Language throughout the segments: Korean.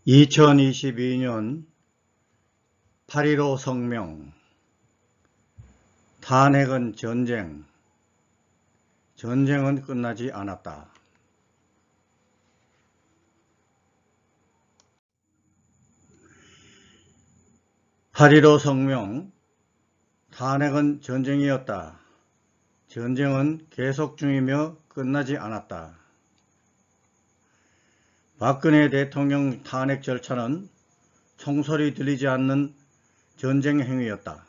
2022년 8.15 성명. 탄핵은 전쟁. 전쟁은 끝나지 않았다. (8.15) 성명. 탄핵은 전쟁이었다. 전쟁은 계속 중이며 끝나지 않았다. 박근혜 대통령 탄핵 절차는 총소리 들리지 않는 전쟁 행위였다.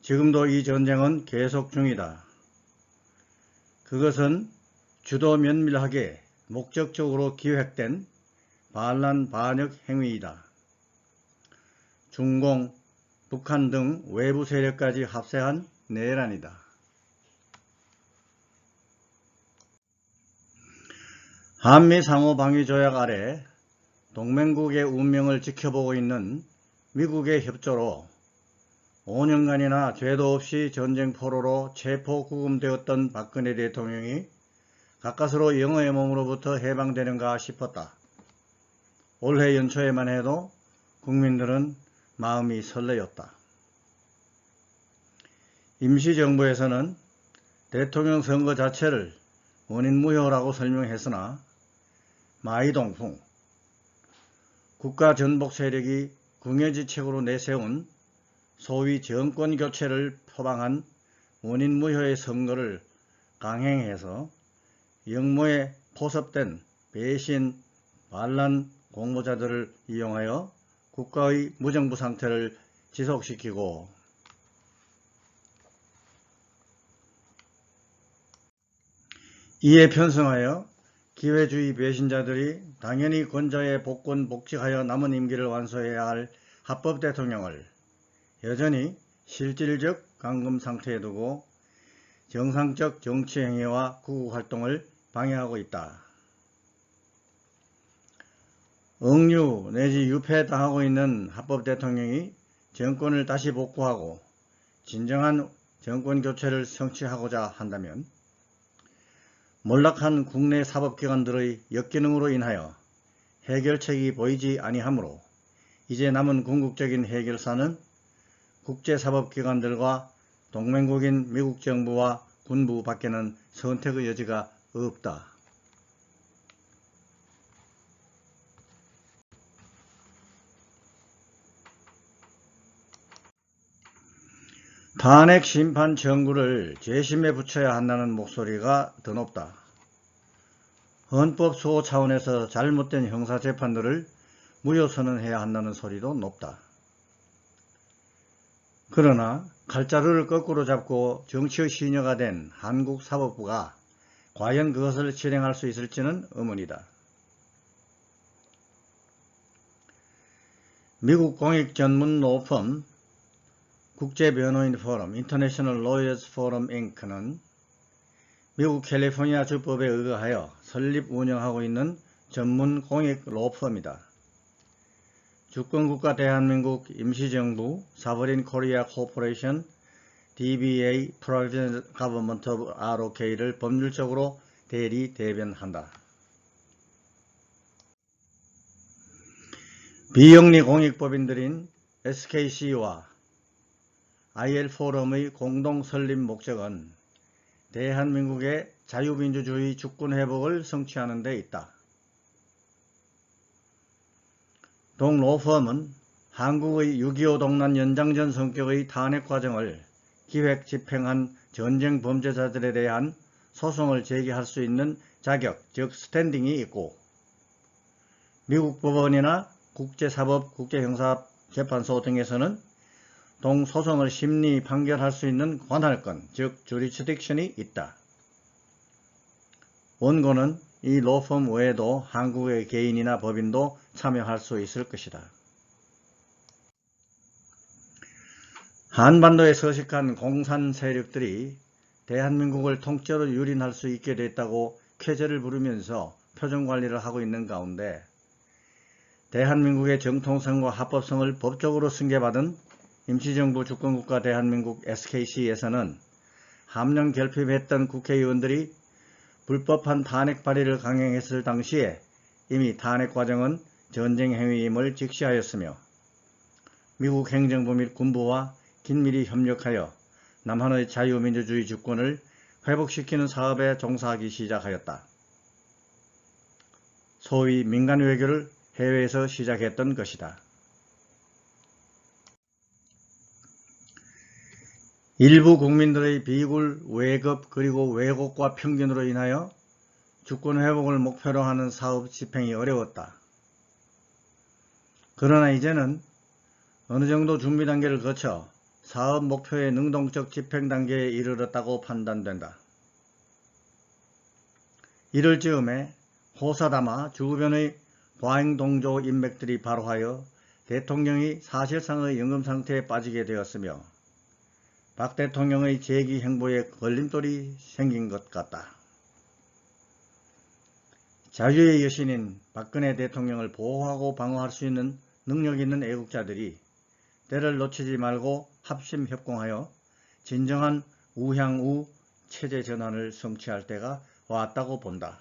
지금도 이 전쟁은 계속 중이다. 그것은 주도 면밀하게 목적적으로 기획된 반란 반역 행위이다. 중공, 북한 등 외부 세력까지 합세한 내란이다. 한미 상호방위조약 아래 동맹국의 운명을 지켜보고 있는 미국의 협조로 5년간이나 죄도 없이 전쟁 포로로 체포 구금되었던 박근혜 대통령이 가까스로 영어의 몸으로부터 해방되는가 싶었다. 올해 연초에만 해도 국민들은 마음이 설레었다. 임시정부에서는 대통령 선거 자체를 원인무효라고 설명했으나 마이동풍, 국가전복 세력이 궁여지책으로 내세운 소위 정권교체를 표방한 원인무효의 선거를 강행해서 역모에 포섭된 배신, 반란 공모자들을 이용하여 국가의 무정부 상태를 지속시키고 이에 편성하여 기회주의 배신자들이 당연히 권좌에 복권 복직하여 남은 임기를 완수해야 할 합법 대통령을 여전히 실질적 감금 상태에 두고 정상적 정치행위와 구국활동을 방해하고 있다. 억류 내지 유폐당하고 있는 합법 대통령이 정권을 다시 복구하고 진정한 정권교체를 성취하고자 한다면 몰락한 국내 사법기관들의 역기능으로 인하여 해결책이 보이지 아니하므로 이제 남은 궁극적인 해결사는 국제사법기관들과 동맹국인 미국 정부와 군부 밖에는 선택의 여지가 없다. 탄핵 심판 청구를 재심에 붙여야 한다는 목소리가 더 높다. 헌법 수호 차원에서 잘못된 형사재판들을 무효선언해야 한다는 소리도 높다. 그러나 칼자루를 거꾸로 잡고 정치의 시녀가 된 한국 사법부가 과연 그것을 실행할 수 있을지는 의문이다. 미국 공익 전문 로펌 국제변호인 포럼 International Lawyers Forum Inc.는 미국 캘리포니아 주법에 의거하여 설립 운영하고 있는 전문 공익 로펌이다. 주권국가 대한민국 임시정부 사버린 코리아 코퍼레이션 DBA Provisional Government of ROK를 법률적으로 대리 대변한다. 비영리 공익법인들인 SKC와 IL포럼의 공동 설립 목적은 대한민국의 자유민주주의 주권회복을 성취하는 데 있다. 동 로펌은 한국의 6.25 동란 연장전 성격의 탄핵 과정을 기획 집행한 전쟁 범죄자들에 대한 소송을 제기할 수 있는 자격, 즉 스탠딩이 있고 미국 법원이나 국제사법, 국제형사재판소 등에서는 동 소송을 심리 판결할 수 있는 관할권, 즉 주리스딕션이 있다. 원고는 이 로펌 외에도 한국의 개인이나 법인도 참여할 수 있을 것이다. 한반도에 서식한 공산 세력들이 대한민국을 통째로 유린할 수 있게 됐다고 쾌재를 부르면서 표정관리를 하고 있는 가운데 대한민국의 정통성과 합법성을 법적으로 승계받은 임시정부 주권국가 대한민국 SKC에서는 함량 결핍했던 국회의원들이 불법한 탄핵 발의를 강행했을 당시에 이미 탄핵 과정은 전쟁 행위임을 직시하였으며 미국 행정부 및 군부와 긴밀히 협력하여 남한의 자유민주주의 주권을 회복시키는 사업에 종사하기 시작하였다. 소위 민간 외교를 해외에서 시작했던 것이다. 일부 국민들의 비굴, 왜급 그리고 왜곡과 편견으로 인하여 주권 회복을 목표로 하는 사업 집행이 어려웠다. 그러나 이제는 어느 정도 준비 단계를 거쳐 사업 목표의 능동적 집행 단계에 이르렀다고 판단된다. 이럴 즈음에 호사다마 주변의 과잉동조 인맥들이 발호하여 대통령이 사실상의 연금 상태에 빠지게 되었으며 박 대통령의 재기 행보에 걸림돌이 생긴 것 같다. 자유의 여신인 박근혜 대통령을 보호하고 방어할 수 있는 능력 있는 애국자들이 때를 놓치지 말고 합심협공하여 진정한 우향우 체제 전환을 성취할 때가 왔다고 본다.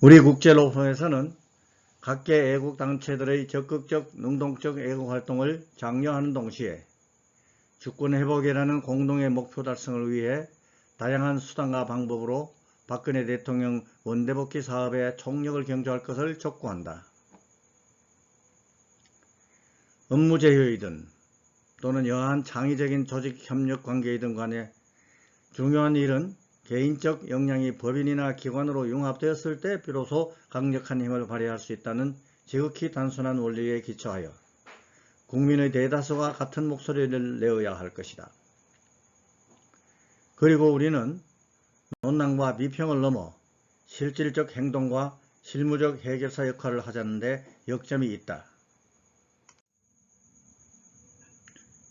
우리 국제로펌에서는 각계 애국단체들의 적극적 능동적 애국활동을 장려하는 동시에 주권회복이라는 공동의 목표 달성을 위해 다양한 수단과 방법으로 박근혜 대통령 원대복귀 사업에 총력을 경주할 것을 촉구한다. 업무 제휴이든 또는 여하한 창의적인 조직 협력 관계이든 간에 중요한 일은 개인적 역량이 법인이나 기관으로 융합되었을 때 비로소 강력한 힘을 발휘할 수 있다는 지극히 단순한 원리에 기초하여 국민의 대다수가 같은 목소리를 내어야 할 것이다. 그리고 우리는 논란과 비평을 넘어 실질적 행동과 실무적 해결사 역할을 하자는 데 역점이 있다.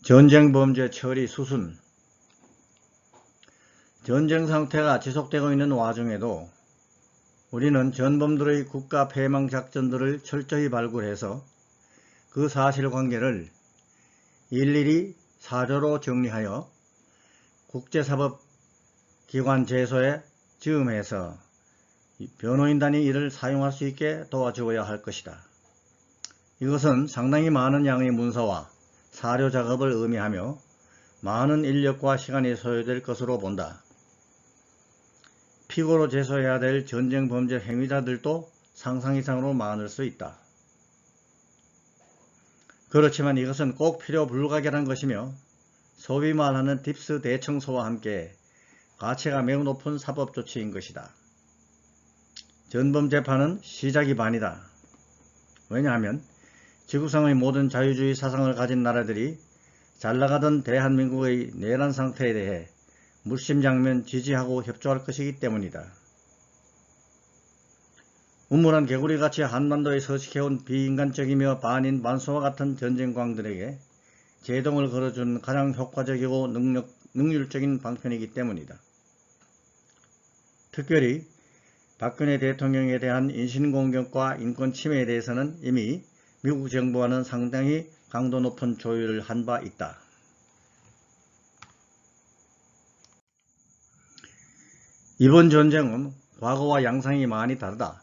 전쟁 범죄 처리 수순. 전쟁 상태가 지속되고 있는 와중에도 우리는 전범들의 국가 패망 작전들을 철저히 발굴해서 그 사실관계를 일일이 사조로 정리하여 국제사법기관 제소에 지음해서 변호인단이 이를 사용할 수 있게 도와주어야 할 것이다. 이것은 상당히 많은 양의 문서와 사료 작업을 의미하며 많은 인력과 시간이 소요될 것으로 본다. 피고로 제소해야 될 전쟁 범죄 행위자들도 상상 이상으로 많을 수 있다. 그렇지만 이것은 꼭 필요 불가결한 것이며 소위 말하는 딥스 대청소와 함께 가치가 매우 높은 사법 조치인 것이다. 전범 재판은 시작이 반이다. 왜냐하면 지구상의 모든 자유주의 사상을 가진 나라들이 잘나가던 대한민국의 내란 상태에 대해 물심양면 지지하고 협조할 것이기 때문이다. 우물한 개구리같이 한반도에 서식해온 비인간적이며 반인 반소와 같은 전쟁광들에게 제동을 걸어준 가장 효과적이고 능률적인 방편이기 때문이다. 특별히 박근혜 대통령에 대한 인신공격과 인권 침해에 대해서는 이미 미국 정부와는 상당히 강도 높은 조율을 한 바 있다. 이번 전쟁은 과거와 양상이 많이 다르다.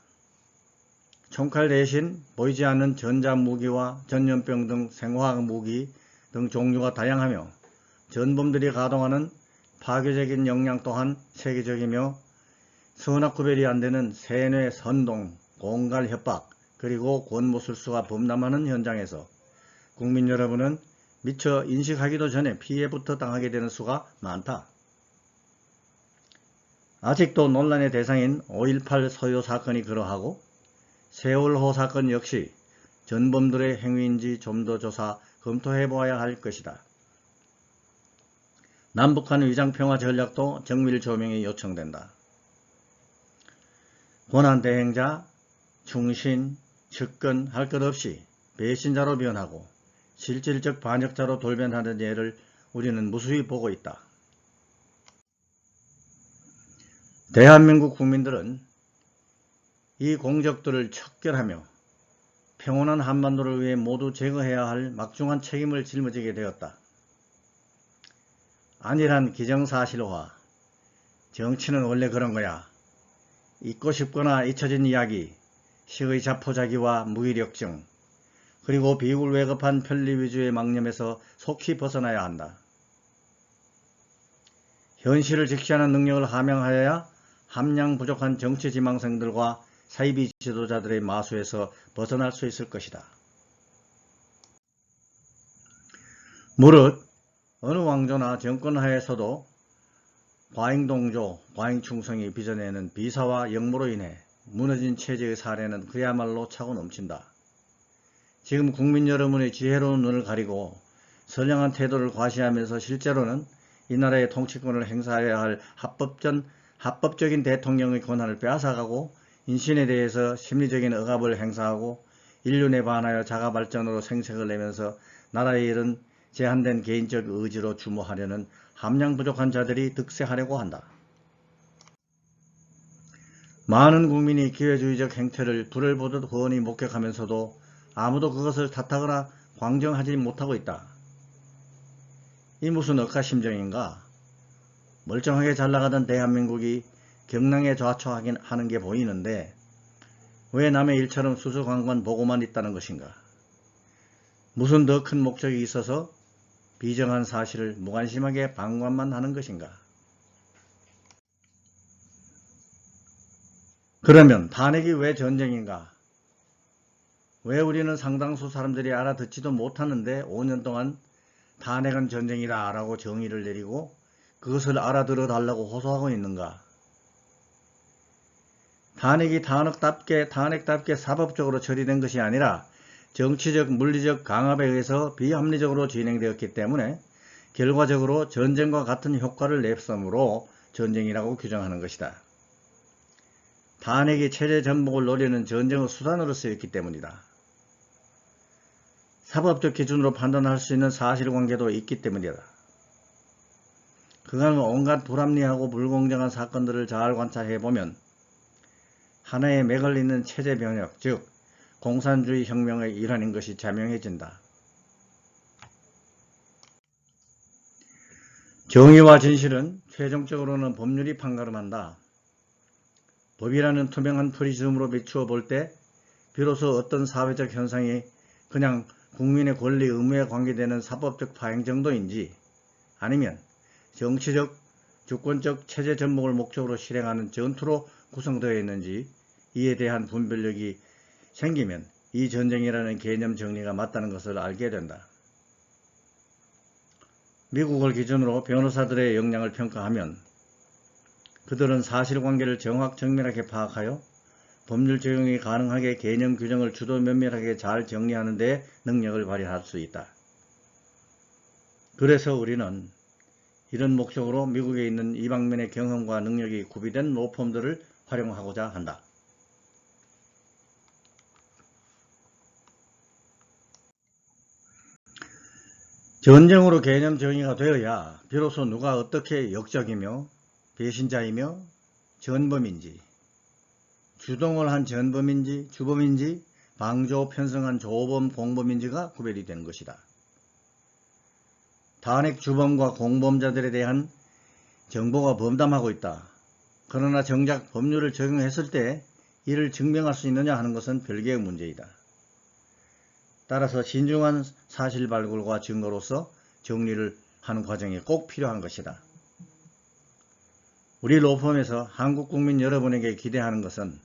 총칼 대신 보이지 않는 전자무기와 전염병 등 생화학 무기 등 종류가 다양하며 전범들이 가동하는 파괴적인 역량 또한 세계적이며 선악구별이 안되는 세뇌, 선동, 공갈 협박 그리고 권모술수가 범람하는 현장에서 국민 여러분은 미처 인식하기도 전에 피해부터 당하게 되는 수가 많다. 아직도 논란의 대상인 5.18 서효 사건이 그러하고 세월호 사건 역시 전범들의 행위인지 좀 더 조사, 검토해보아야 할 것이다. 남북한 위장평화 전략도 정밀 조명이 요청된다. 권한대행자, 충신, 측근 할 것 없이 배신자로 변하고 실질적 반역자로 돌변하는 예를 우리는 무수히 보고 있다. 대한민국 국민들은 이 공적들을 척결하며 평온한 한반도를 위해 모두 제거해야 할 막중한 책임을 짊어지게 되었다. 안일한 기정사실화, 정치는 원래 그런 거야. 잊고 싶거나 잊혀진 이야기, 시의 자포자기와 무기력증, 그리고 비굴왜급한 편리 위주의 망념에서 속히 벗어나야 한다. 현실을 직시하는 능력을 함양하여야 함량 부족한 정치지망생들과 사이비 지도자들의 마수에서 벗어날 수 있을 것이다. 무릇 어느 왕조나 정권하에서도 과잉동조, 과잉충성이 빚어내는 비사와 역모로 인해 무너진 체제의 사례는 그야말로 차고 넘친다. 지금 국민 여러분의 지혜로운 눈을 가리고 선량한 태도를 과시하면서 실제로는 이 나라의 통치권을 행사해야 할 합법적인 대통령의 권한을 빼앗아가고 인신에 대해서 심리적인 억압을 행사하고 인륜에 반하여 자가발전으로 생색을 내면서 나라의 일은 제한된 개인적 의지로 주무하려는 함량 부족한 자들이 득세하려고 한다. 많은 국민이 기회주의적 행태를 불을 보듯 훤히 목격하면서도 아무도 그것을 탓하거나 광정하지 못하고 있다. 이 무슨 억하심정인가? 멀쩡하게 잘나가던 대한민국이 경랑에 좌초하는 게 보이는데 왜 남의 일처럼 수수관관 보고만 있다는 것인가? 무슨 더 큰 목적이 있어서 비정한 사실을 무관심하게 방관만 하는 것인가? 그러면 탄핵이 왜 전쟁인가? 왜 우리는 상당수 사람들이 알아듣지도 못하는데 5년 동안 탄핵은 전쟁이다 라고 정의를 내리고 그것을 알아들어 달라고 호소하고 있는가? 탄핵이 탄핵답게 사법적으로 처리된 것이 아니라 정치적, 물리적 강압에 의해서 비합리적으로 진행되었기 때문에 결과적으로 전쟁과 같은 효과를 냈으므로 전쟁이라고 규정하는 것이다. 탄핵이 체제 전복을 노리는 전쟁의 수단으로 쓰였기 때문이다. 사법적 기준으로 판단할 수 있는 사실관계도 있기 때문이다. 그간 온갖 불합리하고 불공정한 사건들을 잘 관찰해보면 하나의 맥을 잇는 체제 변혁, 즉 공산주의 혁명의 일환인 것이 자명해진다. 정의와 진실은 최종적으로는 법률이 판가름한다. 법이라는 투명한 프리즘으로 비추어 볼 때 비로소 어떤 사회적 현상이 그냥 국민의 권리 의무에 관계되는 사법적 파행 정도인지 아니면 정치적, 주권적 체제 전복을 목적으로 실행하는 전투로 구성되어 있는지 이에 대한 분별력이 생기면 이 전쟁이라는 개념 정리가 맞다는 것을 알게 된다. 미국을 기준으로 변호사들의 역량을 평가하면 그들은 사실관계를 정확정밀하게 파악하여 법률 적용이 가능하게 개념 규정을 주도 면밀하게 잘 정리하는 데 능력을 발휘할 수 있다. 그래서 우리는 이런 목적으로 미국에 있는 이 방면의 경험과 능력이 구비된 로펌들을 활용하고자 한다. 전쟁으로 개념 정의가 되어야 비로소 누가 어떻게 역적이며 배신자이며 전범인지, 주동을 한 전범인지 주범인지 방조 편성한 조범 공범인지가 구별이 되는 것이다. 탄핵 주범과 공범자들에 대한 정보가 범담하고 있다. 그러나 정작 법률을 적용했을 때 이를 증명할 수 있느냐 하는 것은 별개의 문제이다. 따라서 신중한 사실 발굴과 증거로서 정리를 하는 과정이 꼭 필요한 것이다. 우리 로펌에서 한국 국민 여러분에게 기대하는 것은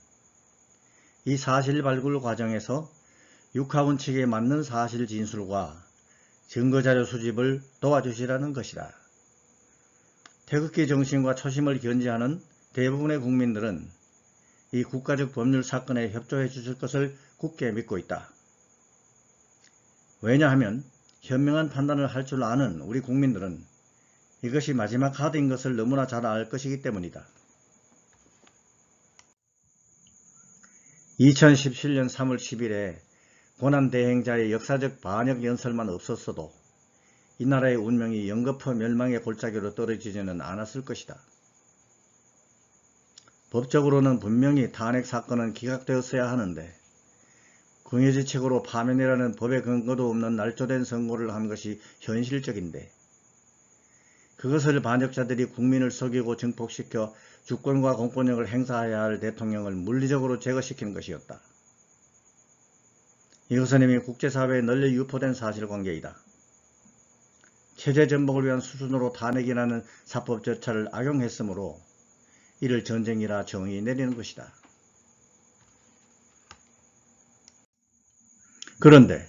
이 사실 발굴 과정에서 육하원칙에 맞는 사실 진술과 증거자료 수집을 도와주시라는 것이다. 태극기 정신과 초심을 견지하는 대부분의 국민들은 이 국가적 법률 사건에 협조해 주실 것을 굳게 믿고 있다. 왜냐하면 현명한 판단을 할 줄 아는 우리 국민들은 이것이 마지막 카드인 것을 너무나 잘 알 것이기 때문이다. 2017년 3월 10일에 고난대행자의 역사적 반역 연설만 없었어도 이 나라의 운명이 영거푸 멸망의 골짜기로 떨어지지는 않았을 것이다. 법적으로는 분명히 탄핵 사건은 기각되었어야 하는데 궁예지책으로 파면이라는 법의 근거도 없는 날조된 선고를 한 것이 현실적인데 그것을 반역자들이 국민을 속이고 증폭시켜 주권과 공권력을 행사해야 할 대통령을 물리적으로 제거시키는 것이었다. 이것은 이미 국제사회에 널리 유포된 사실관계이다. 체제 전복을 위한 수순으로 탄핵이라는 사법 절차를 악용했으므로 이를 전쟁이라 정의 내리는 것이다. 그런데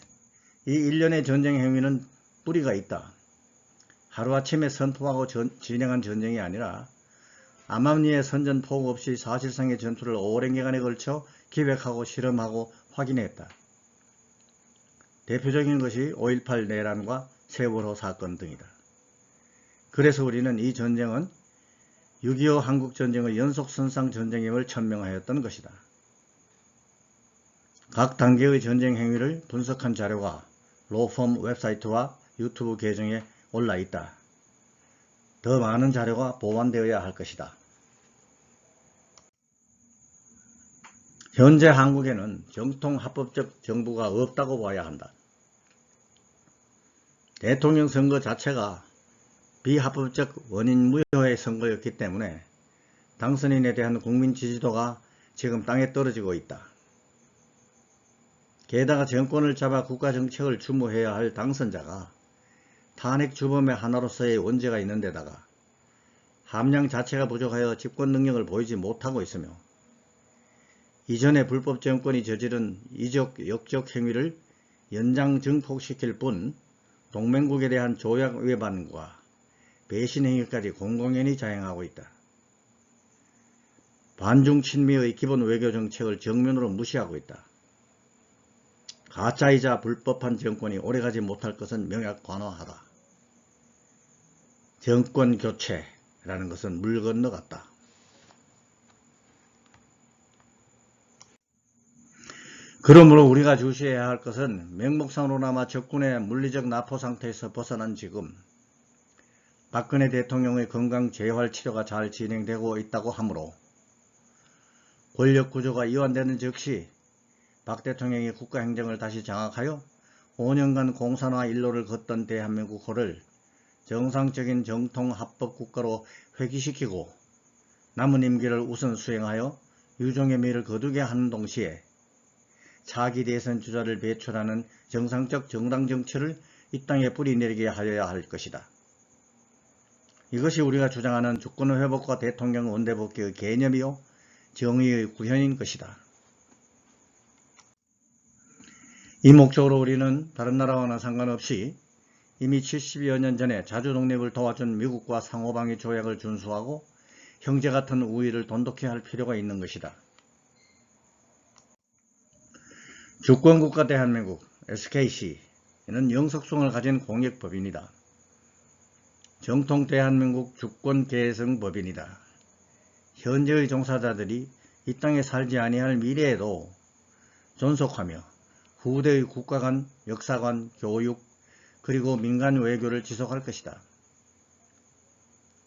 이 일련의 전쟁 행위는 뿌리가 있다. 하루아침에 선포하고 진행한 전쟁이 아니라 암암리에 선전포고 없이 사실상의 전투를 오랜 기간에 걸쳐 기획하고 실험하고 확인했다. 대표적인 것이 5.18 내란과 세월호 사건 등이다. 그래서 우리는 이 전쟁은 6.25 한국전쟁의 연속선상 전쟁임을 천명하였던 것이다. 각 단계의 전쟁 행위를 분석한 자료가 로펌 웹사이트와 유튜브 계정에 올라 있다. 더 많은 자료가 보완되어야 할 것이다. 현재 한국에는 정통 합법적 정부가 없다고 봐야 한다. 대통령 선거 자체가 비합법적 원인 무효의 선거였기 때문에 당선인에 대한 국민 지지도가 지금 땅에 떨어지고 있다. 게다가 정권을 잡아 국가 정책을 주무해야 할 당선자가 탄핵 주범의 하나로서의 원죄가 있는 데다가 함량 자체가 부족하여 집권 능력을 보이지 못하고 있으며 이전에 불법 정권이 저지른 이적 역적 행위를 연장 증폭시킬 뿐 동맹국에 대한 조약 위반과 배신 행위까지 공공연히 자행하고 있다. 반중 친미의 기본 외교 정책을 정면으로 무시하고 있다. 가짜이자 불법한 정권이 오래가지 못할 것은 명약관화하다. 정권 교체라는 것은 물 건너갔다. 그러므로 우리가 주시해야 할 것은 명목상으로나마 적군의 물리적 납포 상태에서 벗어난 지금 박근혜 대통령의 건강 재활 치료가 잘 진행되고 있다고 하므로 권력 구조가 이완되는 즉시 박 대통령이 국가행정을 다시 장악하여 5년간 공산화 일로를 걷던 대한민국호를 정상적인 정통 합법 국가로 회귀시키고 남은 임기를 우선 수행하여 유종의 미를 거두게 하는 동시에 차기 대선 주자를 배출하는 정상적 정당 정치를 이 땅에 뿌리내리게 하여야 할 것이다. 이것이 우리가 주장하는 주권의 회복과 대통령 원대복귀의 개념이요 정의의 구현인 것이다. 이 목적으로 우리는 다른 나라와는 상관없이 이미 70여 년 전에 자주 독립을 도와준 미국과 상호방위 조약을 준수하고 형제 같은 우위를 돈독히 할 필요가 있는 것이다. 주권국가 대한민국 SKC는 영속성을 가진 공익법인이다. 정통 대한민국 주권계승법인이다. 현재의 종사자들이 이 땅에 살지 아니할 미래에도 존속하며 후대의 국가관, 역사관, 교육, 그리고 민간 외교를 지속할 것이다.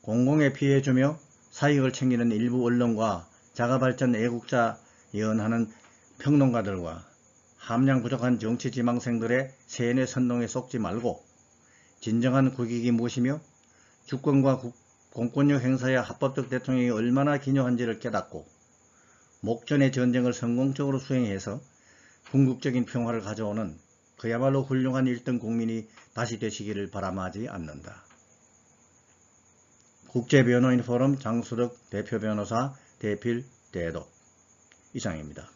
공공에 피해주며 사익을 챙기는 일부 언론과 자가발전 애국자 예언하는 평론가들과 함량 부족한 정치 지망생들의 세뇌 선동에 속지 말고 진정한 국익이 무엇이며 주권과 공권력 행사의 합법적 대통령이 얼마나 기묘한지를 깨닫고 목전의 전쟁을 성공적으로 수행해서 궁극적인 평화를 가져오는 그야말로 훌륭한 1등 국민이 다시 되시기를 바람하지 않는다. 국제변호인 포럼 장수덕 대표 변호사 대필 대독 이상입니다.